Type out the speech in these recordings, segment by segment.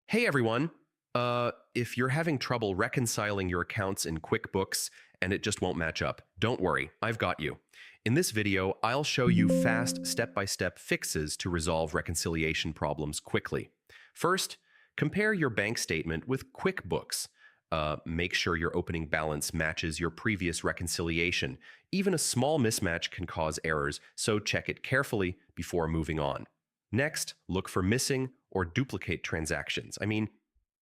Hey everyone! If you're having trouble reconciling your accounts in QuickBooks and it just won't match up, don't worry, I've got you. In this video, I'll show you fast step-by-step fixes to resolve reconciliation problems quickly. First, compare your bank statement with QuickBooks. Make sure your opening balance matches your previous reconciliation. Even a small mismatch can cause errors, so check it carefully before moving on. Next, look for missing or duplicate transactions.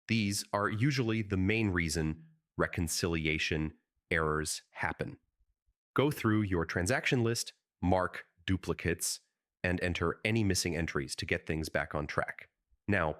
These are usually the main reason reconciliation errors happen. Go through your transaction list, mark duplicates, and enter any missing entries to get things back on track. Now,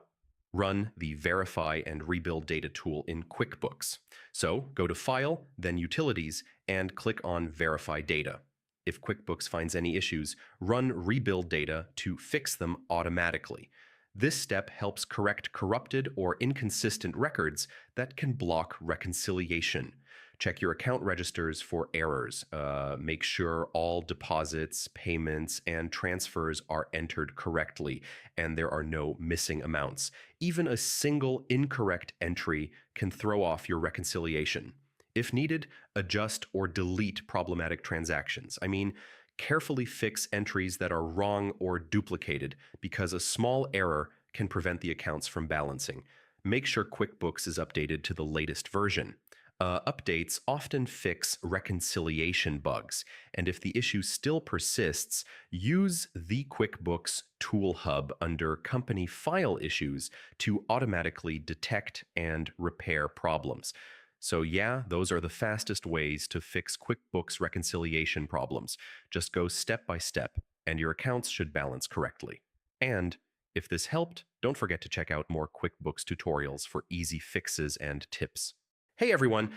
run the Verify and Rebuild Data tool in QuickBooks. So go to File, then Utilities, and click on Verify Data. If QuickBooks finds any issues, run Rebuild Data to fix them automatically. This step helps correct corrupted or inconsistent records that can block reconciliation. Check your account registers for errors. Make sure all deposits, payments, and transfers are entered correctly, and there are no missing amounts. Even a single incorrect entry can throw off your reconciliation. If needed, adjust or delete problematic transactions. Carefully fix entries that are wrong or duplicated because a small error can prevent the accounts from balancing. Make sure QuickBooks is updated to the latest version. Updates often fix reconciliation bugs, and if the issue still persists, use the QuickBooks Tool Hub under Company File Issues to automatically detect and repair problems. So yeah, those are the fastest ways to fix QuickBooks reconciliation problems. Just go step by step, and your accounts should balance correctly. And if this helped, don't forget to check out more QuickBooks tutorials for easy fixes and tips. Hey everyone!